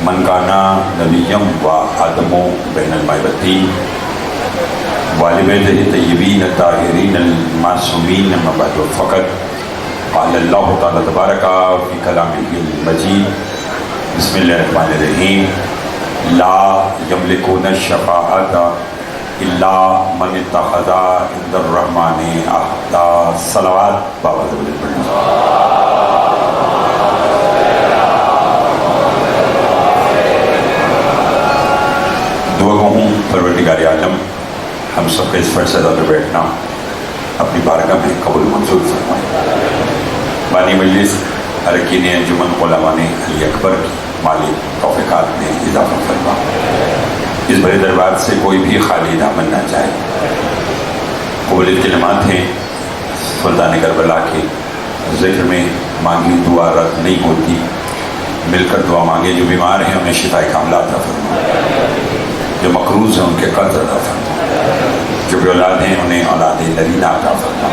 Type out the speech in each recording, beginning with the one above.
من کانا نبیم و آدم بین المائبتین والبیتہ طیبین الطاہرین المعصومین اما بعد فقط قال اللہ تعالی تبارک فی کلامہ المجید بسم اللہ الرحمن الرحیم لا یملکون الشفاعۃ الا من اتخذ عند الرحمن عہدا صلوات بابا زبر پڑھنا دعا گو ہوں پروردگار عالم ہم سب کے اس فرصت پر بیٹھنا اپنی بارگاہ میں قبول منظور فرمائے. بانی مجلس ارکین انجمن علماء علی اکبر کی مالی توفیقات میں اضافہ فرما. اس بڑے دربار سے کوئی بھی خالی دامن نہ جائے. قبولیت کلمات ہیں سلطان کربلا کے ذکر میں مانگی دعا رد نہیں ہوتی. مل کر دعا مانگے. جو بیمار ہیں انہیں شفا کاملہ عطا فرما. جو مقروض ہیں ان کے قرض عطا فرما. جو بے اولاد ہیں انہیں اولاد نرینہ عطا فرما.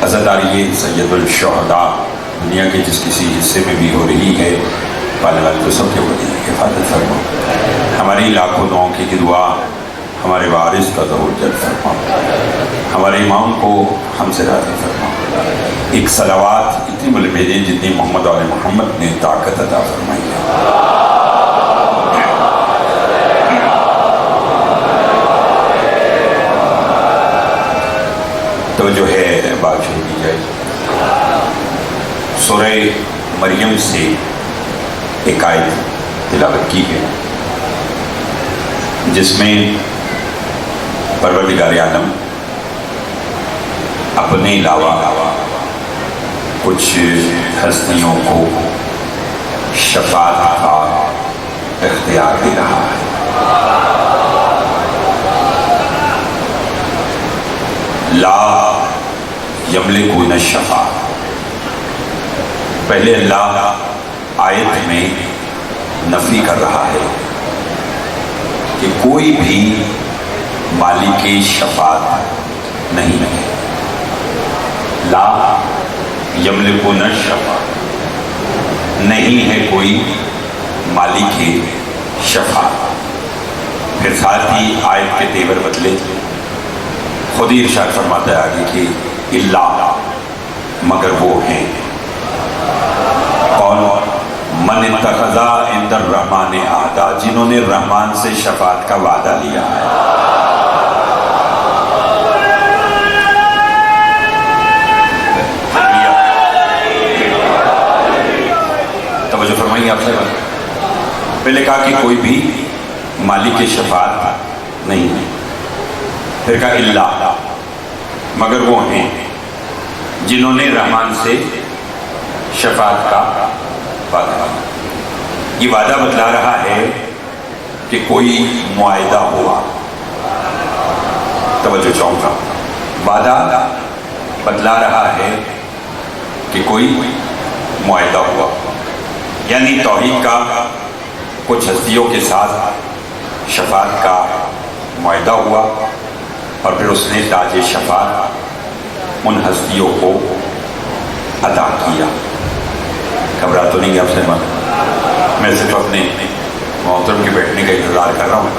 عزاداری سید الشہداء دنیا کے جس کسی حصے میں بھی ہو رہی ہے پالنے والے تو سب کے ولی حفاظت فرما. ہماری لاکھوں دعاؤں کی دعا ہمارے وارث کا ظہور جلد فرما. ہمارے امام کو ہم سے راضی فرما. ایک صلوات اتنی بلند بھیجیں جتنی محمد اور محمد نے طاقت عطا فرمائی ہے. توجہ ہے بات شروع کی جائے. سورہ مریم سے ایک آیت تلاوت کی ہے جس میں پروردگار عالم اپنے علاوہ کچھ ہستیوں کو شفاعت کا اختیار دے رہا ہے. لا یملکون الشفاعۃ. پہلے اللہ آیت میں نفی کر رہا ہے کہ کوئی بھی مالک شفاعت نہیں ہے. لا یملکون الشفاعۃ نہیں ہے کوئی مالک شفاعت. پھر ساتھ ہی آیت کے تیور بدلے. خود ہی ارشاد فرماتا ہے آگے کہ اللہ مگر وہ ہیں کون من اتخذ عند الرحمن عہدا جنہوں نے رحمان سے شفاعت کا وعدہ لیا ہے. توجہ فرمائیے آپ سے. پہلے کہا کہ کوئی بھی مالک شفاعت نہیں ہے. پھر کہا اللہ مگر وہ ہیں جنہوں نے رحمان سے شفاعت کا وعدہ. یہ وعدہ بتلا رہا ہے کہ کوئی معاہدہ ہوا. توجہ چاہوں گا. وعدہ بتلا رہا ہے کہ کوئی معاہدہ ہوا یعنی توحید کا کچھ ہستیوں کے ساتھ شفاعت کا معاہدہ ہوا اور پھر اس نے تاج شفاعت ان ہستیوں کو عطا کیا. گھبرا تو نہیں گیا آپ سے میں صرف اپنے محترم کے بیٹھنے کا انتظار کر رہا ہوں.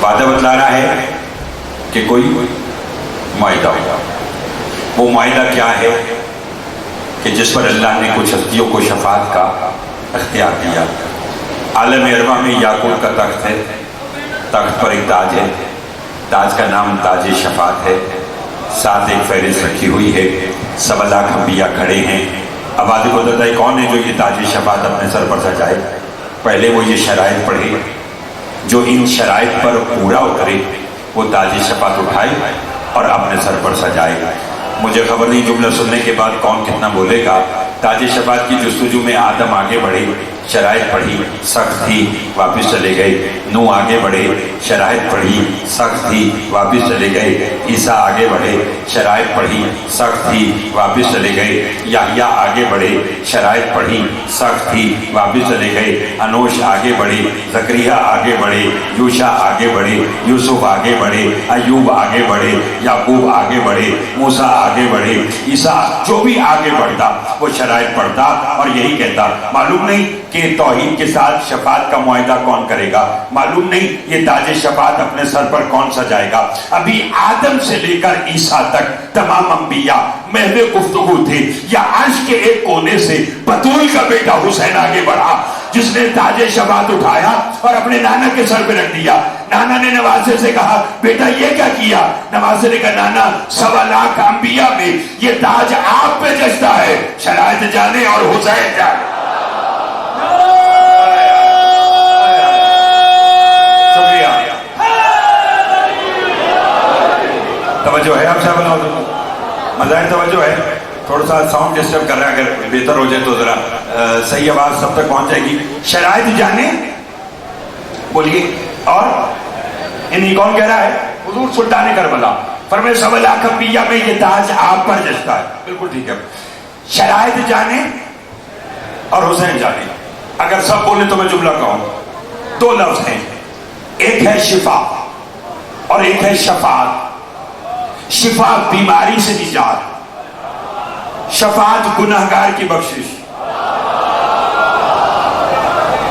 وعدہ بتلا رہا ہے کہ کوئی معاہدہ ہوا. وہ معاہدہ کیا ہے کہ جس پر اللہ نے کچھ ہستیوں کو شفاعت کا اختیار دیا. عالم ارواح میں یاقوت کا تخت ہے. تخت پر ایک تاج ہے. تاج کا نام تاج شفاعت ہے. ساتھ ایک فہرست رکھی ہوئی ہے. 7 لاکھ انبیاء کھڑے ہیں. اب آدمی کو بتاتا ہے کون ہے جو یہ تاج شفاعت اپنے سر پر سجائے. پہلے وہ یہ شرائط پڑھے. جو ان شرائط پر پورا اترے وہ تاج شفاعت اٹھائے اور اپنے سر پر سجائے. مجھے خبر نہیں جملہ سننے کے بعد کون کتنا بولے گا. تاج شفاعت کی جستجو میں آدم آگے بڑھے شرائط پڑھی سخت تھی واپس چلے گئے، نوح آگے بڑھے شرائط پڑھی سخت تھی واپس چلے گئے، عیسیٰ آگے بڑھے شرائط پڑھی سخت تھی واپس چلے گئے، یحییٰ آگے بڑھے شرائط پڑھی سخت تھی واپس چلے گئے، انوش آگے بڑھے، زکریا آگے بڑھے، یوشع آگے بڑھے، یوسف آگے بڑھے، ایوب آگے بڑھے، یعقوب آگے بڑھے، موسیٰ آگے بڑھے، عیسیٰ جو بھی آگے بڑھتا وہ شرائط پڑھتا اور یہی کہتا معلوم نہیں کہ توحید کے ساتھ شفاعت کا معاہدہ کون کرے گا، معلوم نہیں یہ تاج شفاعت اپنے سر پر کون سجائے گا۔ ابھی آدم سے لے کر عیسیٰ تک تمام انبیاء محض گفتگو تھے، یا عرش کے ایک کونے سے بطول کا بیٹا حسین آگے بڑھا جس نے تاج شفاعت اٹھایا اور اپنے نانا کے سر پہ رکھ دیا۔ نانا نے نواسے سے کہا بیٹا یہ کیا کیا؟ نواسے نے کہا نانا 1.25 لاکھ انبیاء میں یہ تاج آپ پہ جچتا ہے، شرائط جانے اور حسین جانے۔ توجہ ہے آپ صاحب؟ مظاہر توجہ ہے؟ تھوڑا سا ساؤنڈ ڈسٹرب کر رہا ہے، اگر بہتر ہو جائے تو ذرا صحیح آواز سب تک پہنچ جائے گی۔ شرائط جانے بولیے، اور انہی کون کہہ رہا ہے؟ حضور سلطان کربلا فرمائے 1.25 لاکھ انبیاء میں یہ تاج آپ پر جچتا ہے۔ بالکل ٹھیک ہے، شرائط جانے اور حسین جانے۔ اگر سب بولے تو میں جملہ کہوں، 2 لفظ ہیں، ایک ہے شفا اور ایک ہے شفاعت۔ شفا بیماری سے نجات، شفاعت گناہگار کی بخشش۔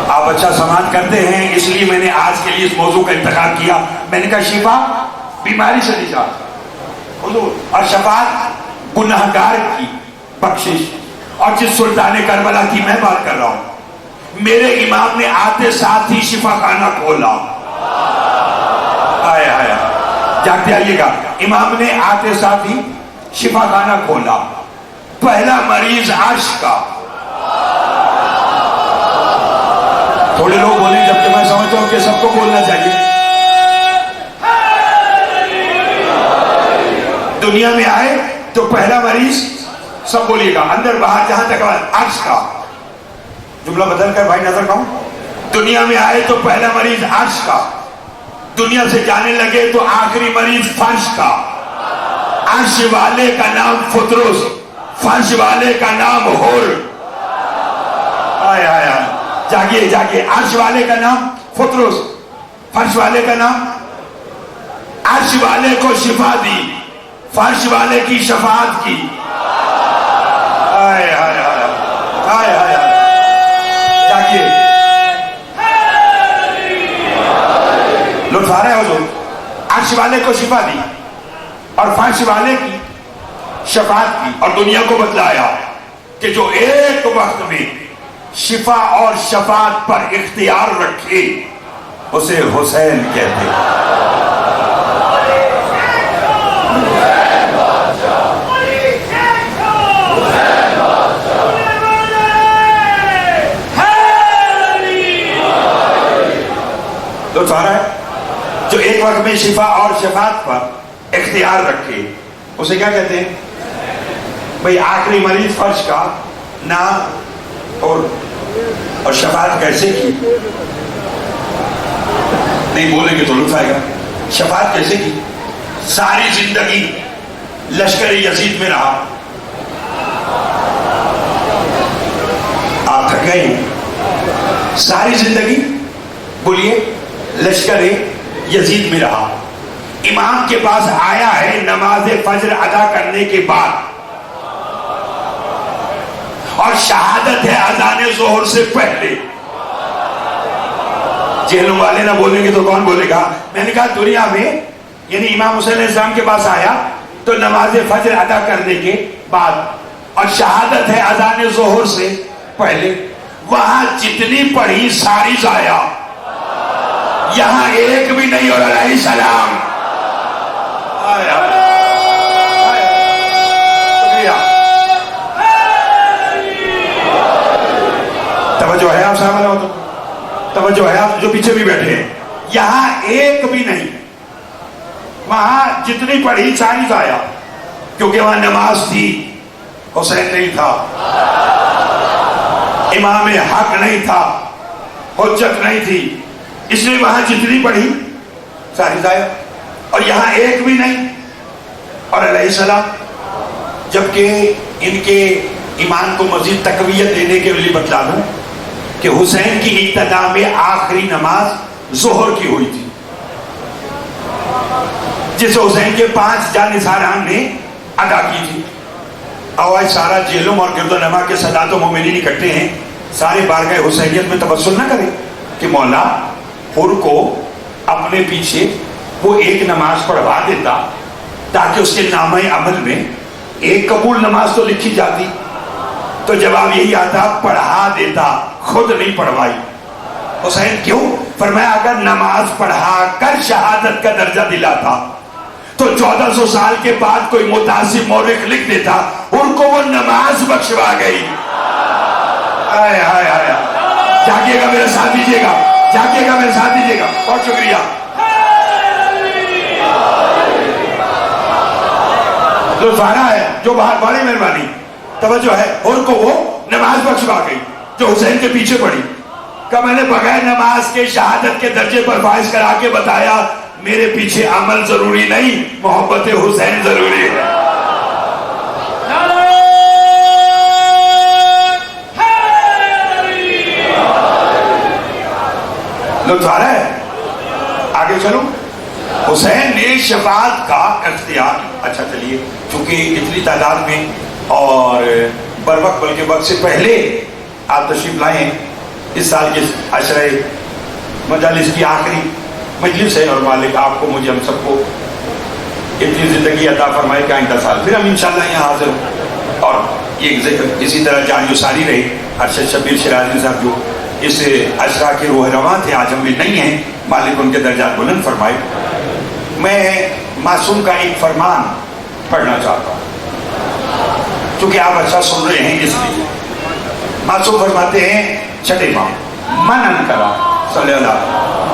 آپ اچھا سماعت کرتے ہیں اس لیے میں نے آج کے لیے اس موضوع کا انتخاب کیا۔ میں نے کہا شفا بیماری سے نجات حضور، اور شفاعت گناہگار کی بخشش۔ اور جس سلطان کربلا کی میں بات کر رہا ہوں، میرے امام نے آتے ساتھ ہی شفا خانہ کھولا۔ آئے آئے جاگتے آئیے گا، امام نے آتے ساتھ ہی شفا خانہ کھولا۔ پہلا مریض عرش کا۔ تھوڑے لوگ بولیں جبکہ میں سمجھتا ہوں کہ سب کو بولنا چاہیے۔ دنیا میں آئے تو پہلا مریض، سب بولیے گا اندر باہر جہاں تک عرش کا۔ جملہ بدل کر بھائی نظر کہوں، دنیا میں آئے تو پہلا مریض عرش کا، دنیا سے جانے لگے تو آخری مریض فرش کا۔ عرش والے کا نام فطرس، فرش والے کا نام حر۔ آئے آئے آئے جاگیے جاگیے، عرش والے کا نام فطرس، فرش والے کا نام۔ عرش والے کو شفا دی، فرش والے کی شفاعت کی۔ آئے آئے آئے آئے آئے جاگیے، لطف آ رہا ہے حضور؟ عرش والے کو شفا دی اور فرش والے کی شفاعت کی، اور دنیا کو بتلایا کہ جو ایک وقت میں شفا اور شفاعت پر اختیار رکھے اسے حسین کہتے ہیں۔ لطف آ رہا ہے؟ جو ایک وقت میں شفا اور شفاعت پر اختیار رکھے اسے کیا کہتے ہیں؟ بھئی آخری مریض فرش کا نام اور شفاعت کیسے کی؟ نہیں بولیں گے تو لطف آئے گا۔ شفاعت کیسے کی؟ ساری زندگی لشکر یزید میں رہا، آپ تھک گئے ہیں، ساری زندگی بولیے لشکر یزید میں رہا، امام کے پاس آیا ہے نماز فجر ادا کرنے کے بعد، اور شہادت ہے اذان ظہر سے پہلے۔ جہلم والے نہ بولیں گے تو کون بولے گا؟ میں نے کہا دنیا میں یعنی امام حسین علیہ السلام کے پاس آیا تو نماز فجر ادا کرنے کے بعد، اور شہادت ہے اذان ظہر سے پہلے۔ وہاں جتنی پڑھی ساری ضائع، یہاں ایک بھی نہیں، اور علیہ السلام۔ توجہ ہے آپ صاحب؟ توجہ ہے آپ جو پیچھے بھی بیٹھے ہیں؟ یہاں ایک بھی نہیں، وہاں جتنی پڑھی ساری ضائع، کیونکہ وہاں نماز تھی، حسین نہیں تھا۔ امام حق نہیں تھا، حجت نہیں تھی، اس نے وہاں جتنی پڑھی ساری ضائع، اور یہاں ایک بھی نہیں۔ اور علیہ السلام، جبکہ ان کے ایمان کو مزید تقویت دینے کے لیے بتلا دوں کہ حسین کی ابتدا میں آخری نماز ظہر کی ہوئی تھی، جس حسین کے 5 جانثاران نے ادا کی تھی۔ آج سارا جیلوں اور گرد و نما کے سادات و مومنین اکٹھے ہیں، سارے بارگاہ حسینیت میں تبسل نہ کریں کہ مولا حر کو اپنے پیچھے وہ ایک نماز پڑھوا دیتا تاکہ اس کے نامہ عمل میں ایک قبول نماز تو لکھی جاتی۔ تو جواب یہی آتا، پڑھا دیتا، خود نہیں پڑھوائی۔ حسین کیوں؟ فرمایا اگر نماز پڑھا کر شہادت کا درجہ دلاتا تو 1400 سال کے بعد کوئی متعصب مورخ لکھ دیتا ان کو وہ نماز بخشوا گئی۔ آئے آئے آئے، جاگیے گا میرے ساتھ دیجیے گا، جاگیے گا میرے ساتھ دیجیے گا۔ بہت شکریہ۔ لطف آ رہا ہے؟ جو باہر، بڑی مہربانی، توجہ ہے۔ ان کو وہ نماز بخشوا گئی جو حسین کے پیچھے پڑی۔ کہ میں نے بغیر نماز کے شہادت کے درجے پر فائز کرا کے بتایا میرے پیچھے عمل ضروری نہیں، محبت حسین ضروری ہے۔ لطف آ رہا ہے؟ آگے چلو۔ حسین نے شفاعت کا اختیار، اچھا چلیے، چونکہ اتنی تعداد میں اور بروقت، بلکہ وقت سے پہلے آپ تشریف لائیں، اس سال کے عشرہ مجالس کی آخری مجلس ہے، اور مالک آپ کو، مجھے، ہم سب کو اتنی زندگی عطا فرمائے کہ آئندہ سال پھر ہم انشاءاللہ یہاں حاضر ہوں۔ اور یہ ذکر اسی طرح جان ساری رہی۔ ارشد شبیر شیرازی صاحب جو اس عشرہ کے روح رواں تھے، آج ہم بھی نہیں ہیں، مالک ان کے درجات بلند فرمائے۔ میں معصوم کا ایک فرمان پڑھنا چاہتا ہوں، چونکہ آپ اچھا سن رہے ہیں اس لیے۔ معصوم فرماتے ہیں چھٹے امام، من انکرا صلی اللہ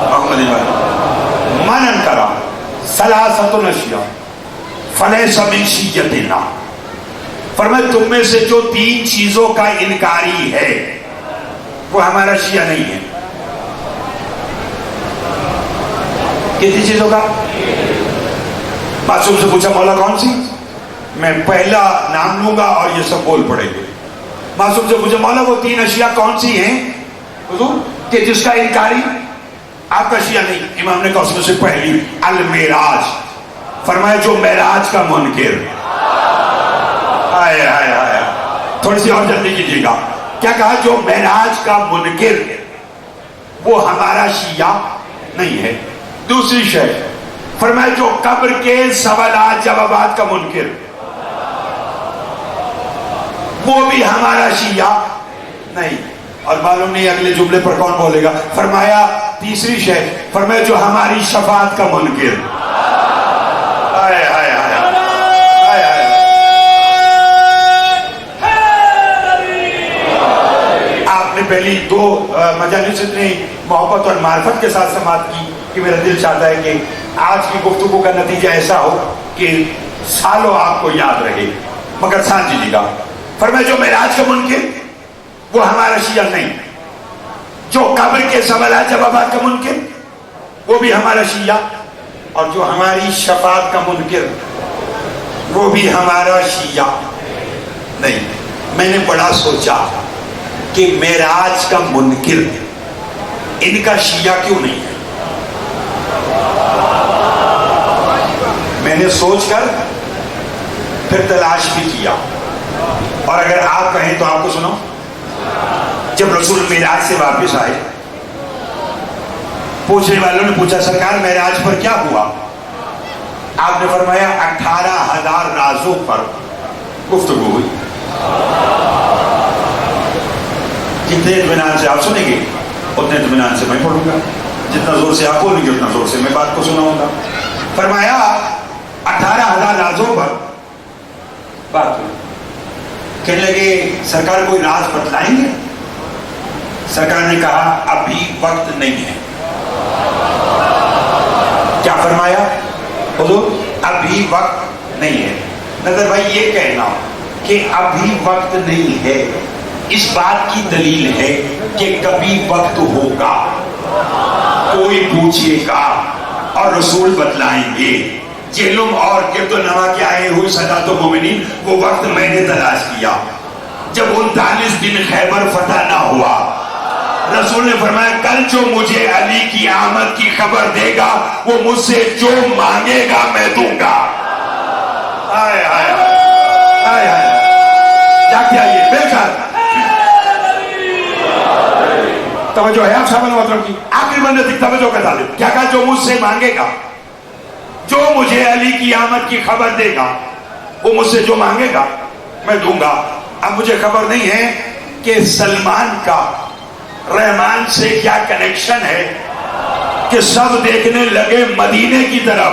محمد علیہ، من انکرا ثلاثۃ اشیاء فلیس من شیعتنا۔ فرمایا تم میں سے جو 3 چیزوں کا انکاری ہے وہ ہمارا شیعہ نہیں ہے۔ کتنی چیزوں کا؟ معصوم سے پوچھا مولا کون سی؟ میں پہلا نام لوں گا اور یہ سب بول پڑیں گے۔ معصوم سے پوچھا مولا وہ 3 اشیاء کون سی ہیں حضور کہ جس کا انکاری آپ کا شیعہ نہیں؟ امام نے کہا اس میں سے پہلی المعراج۔ فرمایا جو معراج کا منکر۔ آئے آئے آئے، تھوڑی سی اور جلدی کیجیے گا۔ کیا کہا؟ جو معراج کا منکر وہ ہمارا شیعہ نہیں ہے۔ دوسری شے فرمایا جو قبر کے سوالات جوابات کا منکر وہ بھی ہمارا شیعہ نہیں۔ اور معلوم نہیں اگلے جملے پر کون بولے گا۔ فرمایا تیسری شے، فرمایا جو ہماری شفاعت کا منکر۔ آئے آئے آئے آئے آئے، آپ نے پہلی 2 مجالس اتنی محبت اور معرفت کے ساتھ سماعت کی کہ میرا دل چاہتا ہے کہ آج کی گفتگو کا نتیجہ ایسا ہو کہ سالوں آپ کو یاد رہے، مگر ساتھ جیجیے گا۔ فرمایا جو معراج کا منکر وہ ہمارا شیعہ نہیں، جو قبر کے سوالات جوابات کا منکر وہ بھی ہمارا شیعہ، اور جو ہماری شفاعت کا منکر وہ بھی ہمارا شیعہ نہیں۔ میں نے بڑا سوچا کہ معراج کا منکر ان کا شیعہ کیوں نہیں ہے؟ میں نے سوچ کر پھر تلاش بھی کیا، اور اگر آپ کہیں تو آپ کو سنو۔ جب رسول معراج سے واپس آئے، پوچھنے والوں نے پوچھا سرکار معراج پر کیا ہوا؟ آپ نے فرمایا 18,000 رازوں پر گفتگو ہوئی۔ جتنے اطمینان سے آپ سنیں گے اتنے اطمینان سے میں پڑھوں گا، جتنا زور سے آپ بولیں گے اتنا زور سے میں بات کو سناؤں گا۔ فرمایا 18,000 رازوں پر بات ہوئی۔ کہنے لگے سرکار کوئی راز بتلائیں گے؟ سرکار نے کہا ابھی وقت نہیں ہے۔ کیا فرمایا حضور؟ ابھی وقت نہیں ہے۔ نظر بھائی یہ کہنا کہ ابھی وقت نہیں ہے اس بات کی دلیل ہے کہ کبھی وقت ہوگا کوئی پوچھے گا اور رسول بتلائیں گے جہلم اور گرد و نوا کے آئے ہوئے سادات و مومنین، وہ وقت میں نے تلاش کیا جب 39 دن خیبر فتح نہ ہوا۔ رسول نے فرمایا کل جو مجھے علی کی آمد کی خبر دے گا وہ مجھ سے جو مانگے گا میں دوں گا۔ آئے آئے آئے آئے جا کے آئیے بےکار توجہ ہے آپ صاحب محترم کی، آخر بندے تک توجہ کا طالب کیا کہا؟ جو مجھ سے مانگے گا، جو مجھے علی کی آمد کی خبر دے گا وہ مجھ سے جو مانگے گا میں دوں گا۔ اب مجھے خبر نہیں ہے کہ سلمان کا رحمان سے کیا کنیکشن ہے کہ سب دیکھنے لگے مدینے کی طرف۔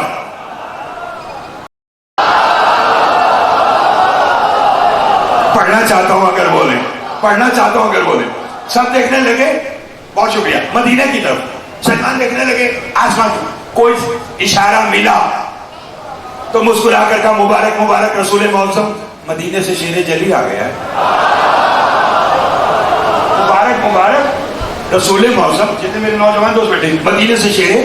پڑھنا چاہتا ہوں اگر بولیں، پڑھنا چاہتا ہوں اگر بولیں، سب دیکھنے لگے، بہت شکریہ، مدینے کی طرف سلمان دیکھنے لگے آسمان کی، کوئی اشارہ ملا تو مسکرا کر کہا مبارک مبارک رسول معظم، مدینے سے شیر جلی آ گیا ہے، مبارک مبارک رسول معظم، جتنے میرے نوجوان دوست بیٹھے مدینے سے شیر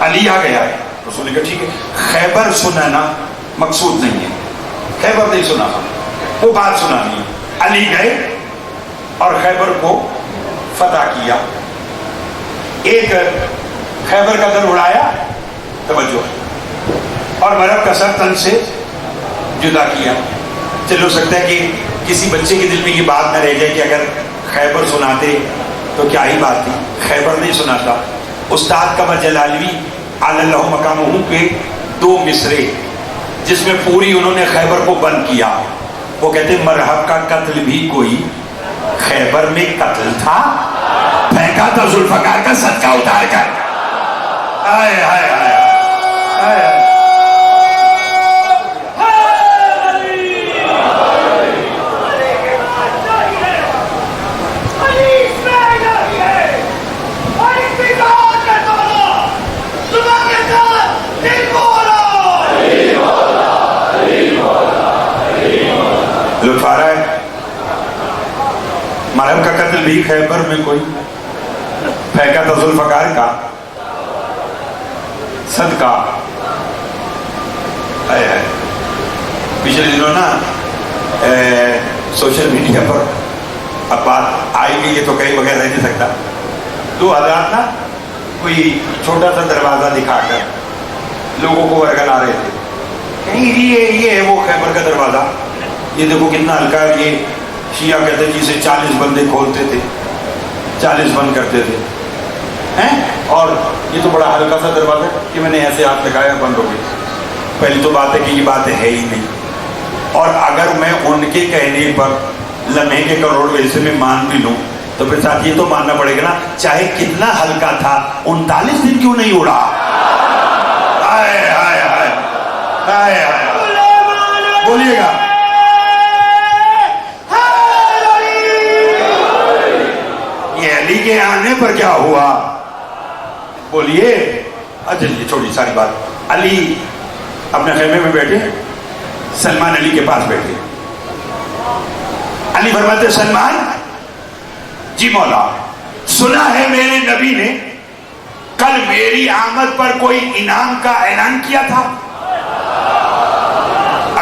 علی آ گیا ہے۔ رسول نے کہا ٹھیک ہے، خیبر سنانا مقصود نہیں ہے، خیبر نہیں سنا، وہ بات سنانی ہے۔ علی گئے اور خیبر کو فتح کیا، ایک خیبر کا در اڑایا، توجہ، اور مرب کا سر تن سے جدا کیا۔ چلو سکتا ہے کہ کسی بچے کے دل میں یہ بات نہ رہ جائے کہ اگر خیبر سناتے تو کیا ہی بات تھی، خیبر نہیں سناتا۔ استاد قمر جلالوی علی اللہ مقامہ کے 2 مصرے جس میں پوری انہوں نے خیبر کو بند کیا، وہ کہتے ہیں مرحب کا قتل بھی کوئی خیبر میں قتل تھا، پھینکا تھا ذوالفقار کا صدقہ اتار کر۔ آئے آئے آئے آئے آئے لطف آ رہا ہے؟ مرحب کا قتل بھی خیبر میں کوئی پھینکا تھا ذوالفقار کا صدقہ۔ پچھلے دنوں نا سوشل میڈیا پر اب بات آئی گئی ہے تو کہیں بغیر رہ نہیں سکتا، 2 حضرات نا کوئی چھوٹا سا دروازہ دکھا کر لوگوں کو ورگلا رہے تھے، کہیں یہ ہے وہ خیبر کا دروازہ، یہ دیکھو کتنا ہلکا ہے، یہ شیعہ کہتے ہیں جسے 40 بندے کھولتے تھے 40 بند کرتے تھے، اور یہ تو بڑا ہلکا سا دروازہ ہے کہ میں نے ایسے ہاتھ لگایا بند ہو گئی۔ پہلی تو بات ہے کہ یہ بات ہے ہی نہیں، اور اگر میں ان کے کہنے پر لمحے کے کروڑ حصے میں مان بھی لوں تو پھر ساتھ یہ تو ماننا پڑے گا نا چاہے کتنا ہلکا تھا 39 دن کیوں نہیں اڑا۔ آئے آئے آئے آئے آئے بولیے گا یہ علی کے آنے پر کیا ہوا، بولیے۔ اچھا یہ چھوڑی ساری بات، علی اپنے خیمے میں بیٹھے، سلمان علی کے پاس بیٹھے، علی فرماتے سلمان جی مولا، سنا ہے میرے نبی نے کل میری آمد پر کوئی انعام کا اعلان کیا تھا،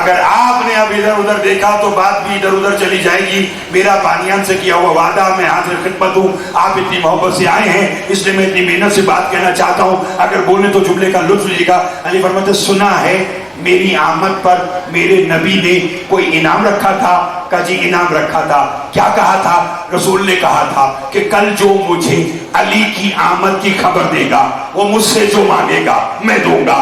اگر آپ نے اب ادھر ادھر دیکھا تو بات بھی ادھر ادھر چلی جائے گی، میرا بانیان سے کیا ہوا وعدہ میں حاضر خدمت ہوں، آپ اتنی محبت سے آئے ہیں اس لیے میں اتنی محنت سے بات کہنا چاہتا ہوں، اگر بولنے تو جملے کا لطف لیجیے گا۔ علی فرماتے سنا ہے میری آمد پر میرے نبی نے کوئی انعام رکھا تھا، کہا جی انعام رکھا تھا، کیا کہا تھا؟ رسول نے کہا تھا کہ کل جو مجھے علی کی آمد کی خبر دے گا وہ مجھ سے جو مانگے گا میں دوں گا۔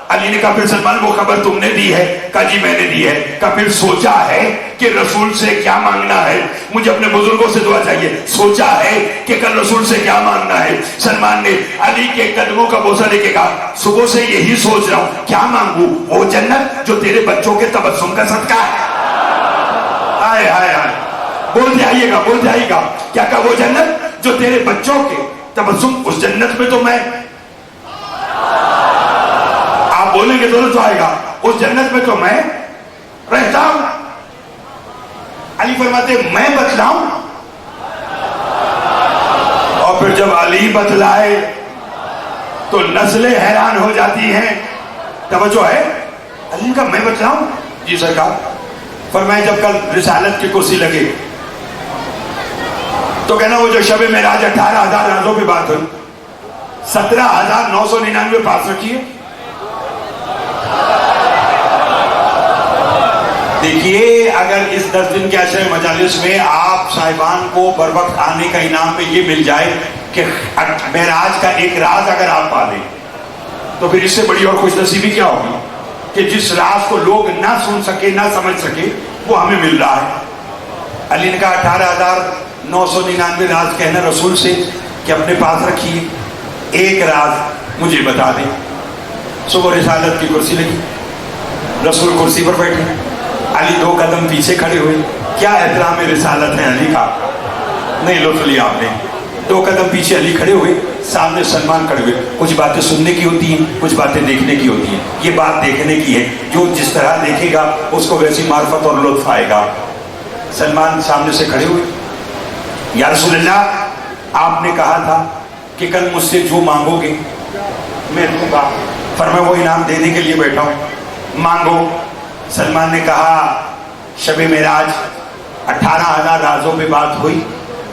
علی نے کہا پھر سلمان وہ خبر تم نے دی ہے؟ کہا جی میں نے دی ہے۔ کہا پھر سوچا ہے کہ رسول سے کیا مانگنا ہے؟ مجھے اپنے بزرگوں سے دعا چاہیے، سوچا ہے کہ کل رسول سے کیا مانگنا ہے؟ سلمان نے علی کے قدموں کا بوسہ لے کے کہا صبح سے یہی سوچ رہا ہوں، کیا مانگوں؟ وہ جنت جو تیرے بچوں کے تبسم کا صدقہ ہے۔ آئے آئے آئے بولتے آئیے گا، بولتے آئیے گا، کیا کہا؟ وہ جنت جو تیرے بچوں کے تبسم، اس جنت میں تو میں، آپ بولیں گے تو آئے گا، اس جنت میں تو میں رہتا ہوں۔ علی فرماتے میں بتلاؤں جب علی بتلائے تو نسلیں حیران ہو جاتی ہیں. توجہ ہے؟ علی نے کہا میں بتلاؤں؟ جی سرکار. فرمایا جب کل رسالت کی کرسی لگے تو کہنا وہ جو شب معراج 18,000 رازوں پہ بات ہوئی 17,999 پاس رکھیے. دیکھیے اگر اس 10 دن کے عشرہ مجالس میں آپ صاحبان کو بر وقت آنے کا انعام میں یہ مل جائے کہ معراج کا ایک راز اگر آپ پا لیں تو پھر اس سے بڑی اور خوش نصیبی کیا ہوگی کہ جس راز کو لوگ نہ سن سکے نہ سمجھ سکے وہ ہمیں مل رہا ہے. علی نے کہا 18,999 راز کہنا رسول سے کہ اپنے پاس رکھیے, ایک راز مجھے بتا دیں. صبح رسالت کی کرسی لگی, رسول کرسی پر بیٹھے, علی 2 قدم پیچھے کھڑے ہوئے. کیا احترام رسالت ہے علی کا, نہیں لطف لیا آپ نے. 2 قدم پیچھے علی کھڑے ہوئے, سامنے سلمان کھڑے ہوئے. کچھ باتیں سننے کی ہوتی ہیں, کچھ باتیں دیکھنے کی ہوتی ہیں. یہ بات دیکھنے کی ہے, جو جس طرح دیکھے گا اس کو ویسی معرفت اور لطف آئے گا. سلمان سامنے سے کھڑے ہوئے. یا رسول اللہ, آپ نے کہا تھا کہ کل مجھ سے جو مانگو گے میں دوں گا. فرمایا وہ انعام دینے کے لیے بیٹھا ہوں, مانگو. سلمان نے کہا شب معراج 18,000 رازوں پہ بات ہوئی.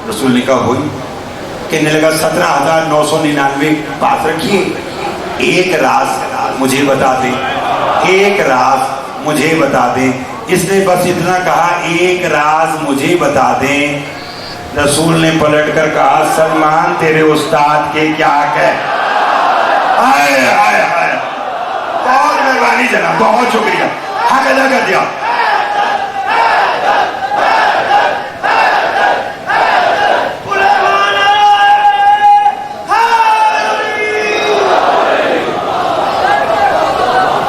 رسول نے کہا ہوئی. کہنے لگا 17,999 پاس رکھیے, ایک راز مجھے بتا دیں, ایک راز مجھے بتا دیں. اس نے بس اتنا کہا ایک راز مجھے بتا دیں. رسول نے پلٹ کر کہا سلمان تیرے استاد کے کیا کہہ. آئے آئے آئے, بہت مہربانی جناب, بہت شکریہ, حق ادا کر دیا.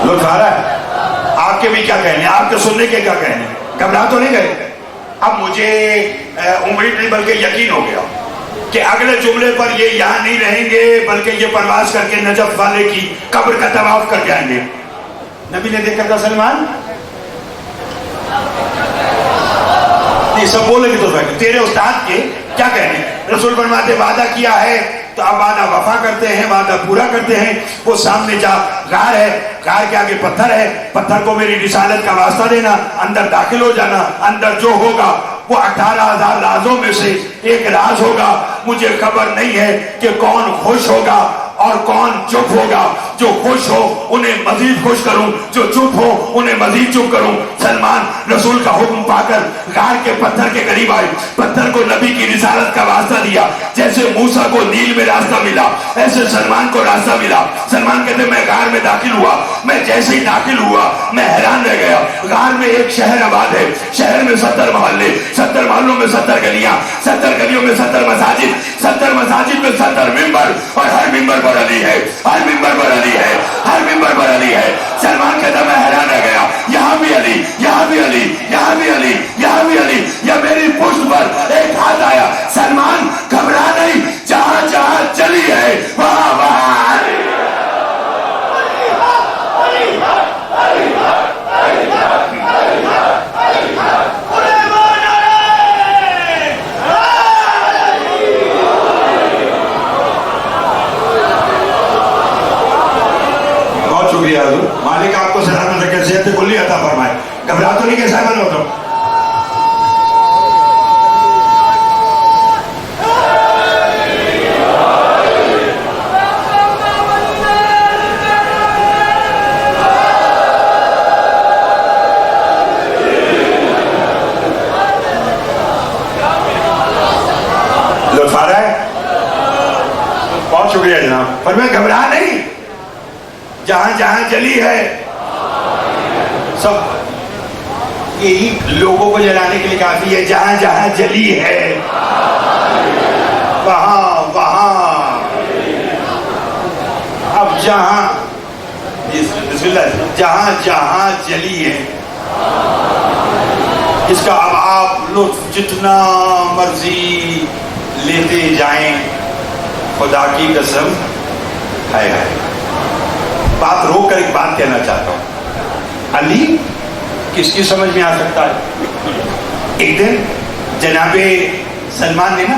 لطف آ رہا ہے؟ آپ کے بھی کیا کہنے, آپ کے سننے کے کیا کہنے. گھبرا تو نہیں گئے؟ اب مجھے امید نہیں بلکہ یقین ہو گیا کہ اگلے جملے پر یہ یہاں نہیں رہیں گے بلکہ یہ پرواز کر کے نجف والے کی قبر کا طواف کر جائیں گے. نبی نے دیکھا تھا سلمان نہیں, سب بولے گے تو تیرے استاد کے کیا کہنے. رسول فرماتے وعدہ کیا ہے تو اب وعدہ وفا کرتے ہیں, وعدہ پورا کرتے ہیں. وہ سامنے جا غار ہے, غار کے آگے پتھر ہے, پتھر کو میری رسالت کا واسطہ دینا, اندر داخل ہو جانا. اندر جو ہوگا وہ 18,000 رازوں میں سے ایک راز ہوگا. مجھے خبر نہیں ہے کہ کون خوش ہوگا اور کون چپ ہوگا. جو خوش ہو انہیں مزید خوش کروں, جو چپ ہو انہیں مزید چپ کروں. سلمان رسول کا حکم پا کر غار کے پتھر کے قریب آئے, پتھر کو نبی کی رسالت کا واسطہ دیا. جیسے موسیٰ کو نیل میں راستہ ملا ایسے سلمان کو راستہ ملا. سلمان کہتے میں غار میں داخل ہوا, میں جیسے ہی داخل ہوا میں حیران رہ گیا. غار میں ایک شہر آباد ہے, شہر میں 70 محلے, 70 محلوں میں 70 گلیاں, 70 گلیوں میں 70 مساجد, 70 مساجد میں 70 ممبر, اور ہر ممبر پر علی ہے, ہر ممبر پر علی ہے, ہر ممبر پر علی ہے. سلمان کہتا میں حیران رہ گیا, یہاں بھی علی, یہاں بھی علی, یہاں بھی علی, یہاں بھی علی. یا میری پشت پر ایک ہاتھ آیا. سلمان گھبرا نہیں, جہاں جہاں چلی ہے وہاں وہاں علی. شکریہ حضور, مالک آپ کو سلامت رکھے, صحت کلی عطا فرمائے. گھبرا تو نہیں کہ صاحب نہ ہوتا. لطف آ رہا ہے؟ بہت شکریہ جناب. پر میں گھبرا نہیں, جہاں جہاں جلی ہے سب یہی لوگوں کو جلانے کے لیے کافی ہے. جہاں جہاں جلی ہے وہاں وہاں. اب جہاں بسم اللہ, جہاں جہاں جلی ہے اس کا اب آپ لطف جتنا مرضی لیتے جائیں. خدا کی قسم ہے. بات روک کر ایک بات کہنا چاہتا ہوں. علی کس کی سمجھ میں آ سکتا ہے؟ ایک دن جناب سلمان نے نا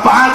5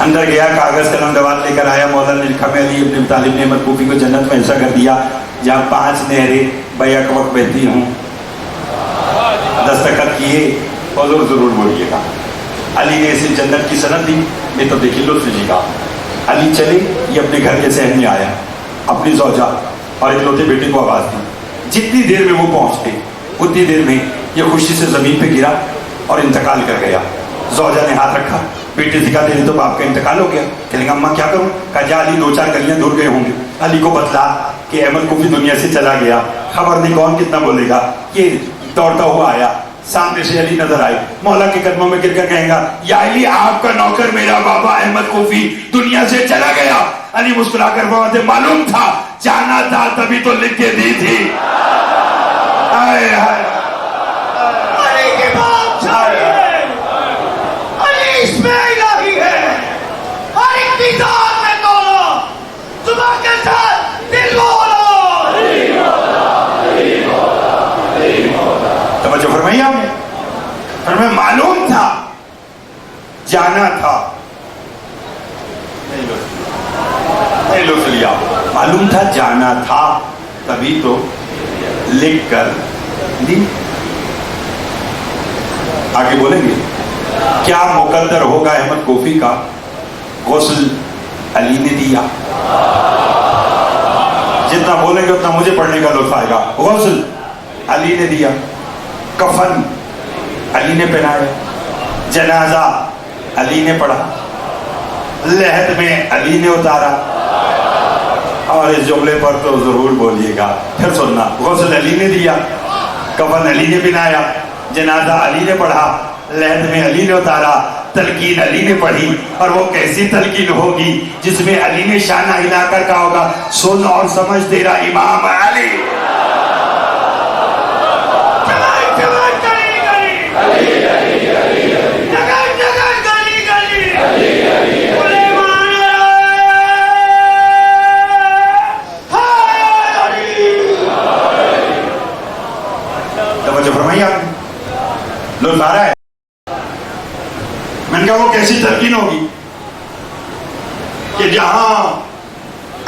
اندر گیا, کاغذ قلم دوات لے کر آیا. مولا نے لکھا میں علی ابن ابی طالب نے احمد کوفی کو جنت میں ایسا کر دیا جہاں 5 نہریں بیک وقت بہتی ہوں. دستخط کیے, حضور ضرور بولیے گا. علی نے اسے جنت کی سند دی. میں تو دیکھی لطف جی کا. علی چلے, یہ اپنے گھر کے صحن میں آیا, اپنی زوجہ اور اکلوتے بیٹے کو آواز دی. جتنی دیر میں وہ پہنچتے اتنی دیر میں یہ خوشی سے زمین پہ گرا اور انتقال کر گیا. زوجہ نے ہاتھ رکھا, بیٹے سے کہا تیرے تو باپ کا انتقال ہو گیا. کہنے لگا اماں کیا کروں؟ کہا جا علی 2-4 گلیاں دور گئے ہوں گے. علی کو بتلا کہ احمد کوفی دنیا سے چلا گیا, خبر نہیں کون کتنا بولے گا. یہ دوڑتا ہوا آیا, سامنے سے علی نظر آئے, مولا کے قدموں میں گر کر کہیں گا یا علی آپ کا نوکر میرا بابا احمد کوفی دنیا سے چلا گیا. علی مسکرا کر فرماتے معلوم تھا, جانا تھا تبھی تو لکھ کے دی تھی. ہائے ہائے علی کے باپ چاہیے, علی اس میں الہی ہے. ہر ایک کی ذات میں تولو, زبان کے ساتھ دل بولو. توجہ فرمائی آپ نے. فرمایا معلوم تھا, جانا تھا. نہیں لوٹ لیا. معلوم تھا, جانا تھا تبھی تو لکھ کر دی. آگے بولیں گے کیا مقدر ہوگا احمد کوفی کا. غسل علی نے دیا. جتنا بولیں گے اتنا مجھے پڑھنے کا لطف آئے گا. غسل علی نے دیا, کفن علی نے پہنایا, جنازہ علی نے پڑھا, لحد میں علی نے اتارا. اور اس جملے پر تو ضرور بولیے گا, پھر سننا. غسل علی نے دیا, کفن علی نے پہنایا, جنازہ علی نے پڑھا, لحد میں علی نے اتارا, تلقین علی نے پڑھی. اور وہ کیسی تلقین ہوگی جس میں علی نے شانہ ہلا کر کہا ہوگا سن اور سمجھ تیرا امام علی. توجہ فرمائیے آپ نے. لطف آ رہا ہے. میں نے کہا وہ کیسی تلقین ہوگی کہ جہاں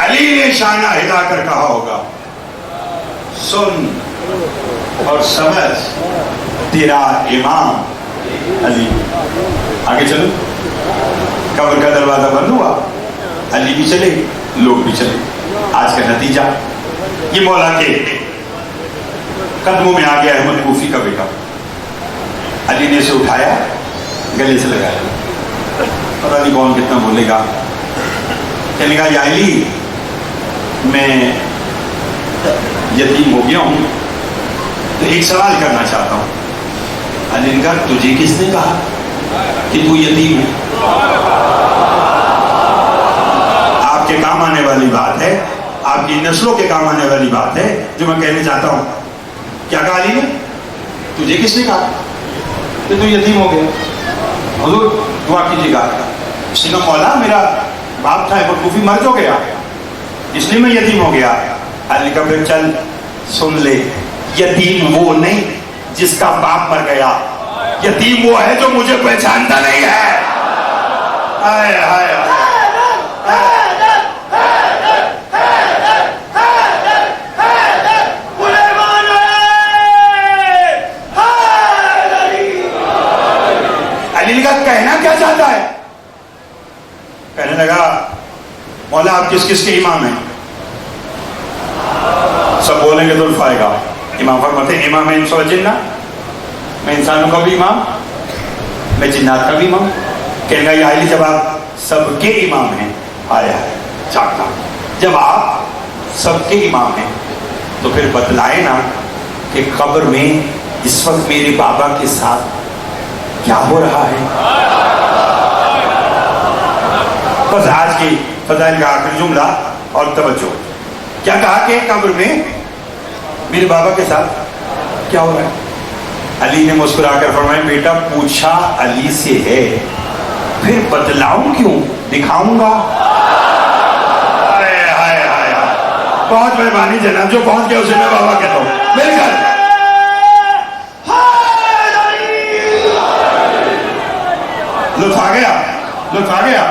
علی نے شانہ ہلا کر کہا ہوگا سن اور سمجھ تیرا امام علی. آگے چلو. قبر کا دروازہ بند ہوا, علی بھی چلے, لوگ بھی چلے. آج کا نتیجہ یہ مولا کے قدموں میں آ گیا احمد کوفی کا بیٹا. علی نے اسے اٹھایا, گلے سے لگایا. پتہ نہیں کون کتنا بولے گا. کہنے لگا یا علی میں یتیم ہو گیا ہوں تو ایک سوال کرنا چاہتا ہوں. علی نے کہا تجھے کس نے کہا کہ تو یتیم ہے؟ آپ کے کام آنے والی بات ہے, آپ کی نسلوں کے کام آنے والی بات ہے جو میں کہنے چاہتا ہوں. کیا کہا علی نے؟ تجھے کس نے کہا کہ تو یتیم ہو گیا؟ حضور دعا کیجیے گا. اس نے کہا مولا میرا باپ تھا احمد کوفی مر جو گیا اس لیے میں یتیم ہو گیا. علی کا پھر چل سن لے, یتیم وہ نہیں جس کا باپ مر گیا, یتیم وہ ہے جو مجھے پہچانتا نہیں ہے. ہائے ہائے علی کا کہنا کیا چاہتا ہے؟ کہنے لگا مولا آپ کس کس کے امام ہیں؟ سب بولیں گے تو الف آئے گا. امام فرماتے ہیں امام انس و جنہ, میں انسانوں کا بھی امام, میں جنات کا بھی امام. کہنے لگا یا علی جب آپ سب کے امام ہیں, آیا ہے چاہتا, جب آپ سب کے امام ہیں تو پھر بتلائے نا کہ قبر میں اس وقت میرے بابا کے ساتھ کیا ہو رہا ہے. بس آج کی فضائل کا آخری جملہ اور توجہ. کیا کہا کہ قبر میں میرے بابا کے ساتھ کیا ہو رہا ہے؟ علی نے مسکرا کر فرمایا بیٹا پوچھا علی سے ہے, پھر بتلاؤں کیوں, دکھاؤں گا. ہائے ہائے ہائے, بہت مہربانی جناب, جو پہنچ گیا اسے میں بابا کہتا ہوں. مل کر لطف آ گیا, لطف آ گیا.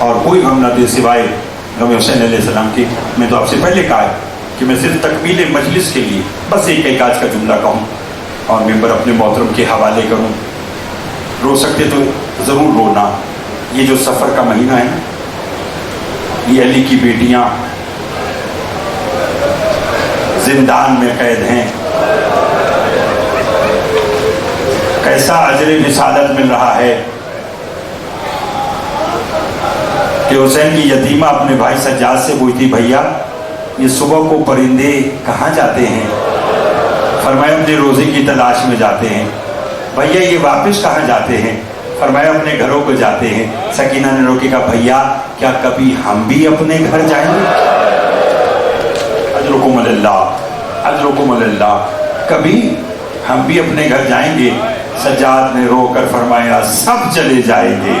اور کوئی غم نہ دے سوائے غم حسین علیہ السلام کی. میں تو آپ سے پہلے کہا ہے کہ میں صرف تکمیل مجلس کے لیے بس ایک آج کا جملہ کہوں اور ممبر اپنے محترم کے حوالے کروں. رو سکتے تو ضرور رونا. یہ جو سفر کا مہینہ ہے نا، یہ علی کی بیٹیاں زندان میں قید ہیں، کیسا اجر رسالت مل رہا ہے کہ حسین کی یتیمہ اپنے بھائی سجاد سے پوچھتی بھیا یہ صبح کو پرندے کہاں جاتے ہیں؟ فرمایا اپنے روزے کی تلاش میں جاتے ہیں. بھیا یہ واپس کہاں جاتے ہیں؟ فرمایا اپنے گھروں کو جاتے ہیں. سکینہ نے روکے کہا بھیا کیا کبھی ہم بھی اپنے گھر جائیں گے؟ اجرکم اللہ، اجرکم اللہ. کبھی ہم بھی اپنے گھر جائیں گے؟ سجاد نے رو کر فرمایا سب چلے جائیں گے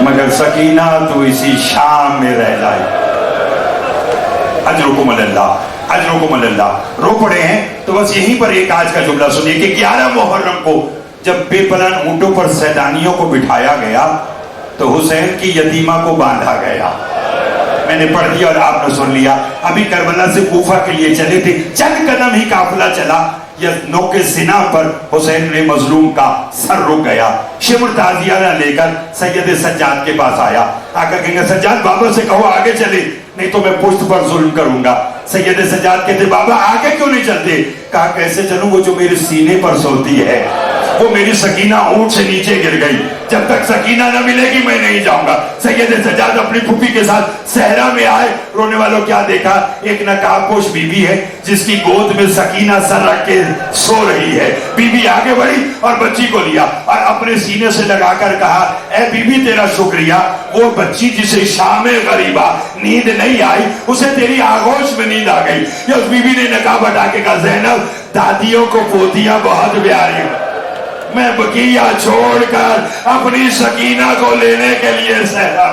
مگر سکینہ تو اسی شام میں رہ جائے. اجرکم اللہ، اجرکم اللہ. رو پڑے ہیں تو بس یہیں پر ایک آج کا جملہ سنیے کہ 11 محرم کو جب بے پناہ اونٹوں پر سیدانیوں کو بٹھایا گیا تو حسین کی یتیمہ کو باندھا گیا. میں نے پڑھ دیا اور آپ نے سن لیا. ابھی کربلا سے کوفہ کے لیے چلے تھے، چند قدم ہی قافلہ چلا، نوک سنا پر حسین نے مظلوم کا سر رک گیا. شمر تازیہ لے کر سید سجاد کے پاس آیا. آ کر کہیں گے سجاد بابا سے کہو آگے چلے نہیں تو میں پشت پر ظلم کروں گا. سید سجاد کہتے بابا آگے کیوں نہیں چلتے؟ کہا کیسے چلوں، وہ جو میرے سینے پر سوتی ہے وہ میری سکینہ اونٹ سے نیچے گر گئی، جب تک سکینہ نہ ملے گی میں نہیں جاؤں گا. سید سجاد اپنی پھوپھی کے ساتھ صحرا میں آئے. رونے والوں کیا دیکھا؟ ایک نقاب پوش بی بی ہے جس کی گود میں سکینہ سر رکھ کے سو رہی ہے. بی بی آگے بڑھی اور بچی کو لیا اور اپنے سینے سے لگا کر کہا اے بی بی تیرا شکریہ، وہ بچی جسے شام غریبہ نیند نہیں آئی اسے تیری آغوش میں نیند آ گئی. یا اس بی بی نے نقاب ہٹا کے کہا زینب دادیوں کو پوتیاں بہت پیاری، میں بقیہ چھوڑ کر اپنی سکینہ کو لینے کے لیے صحرا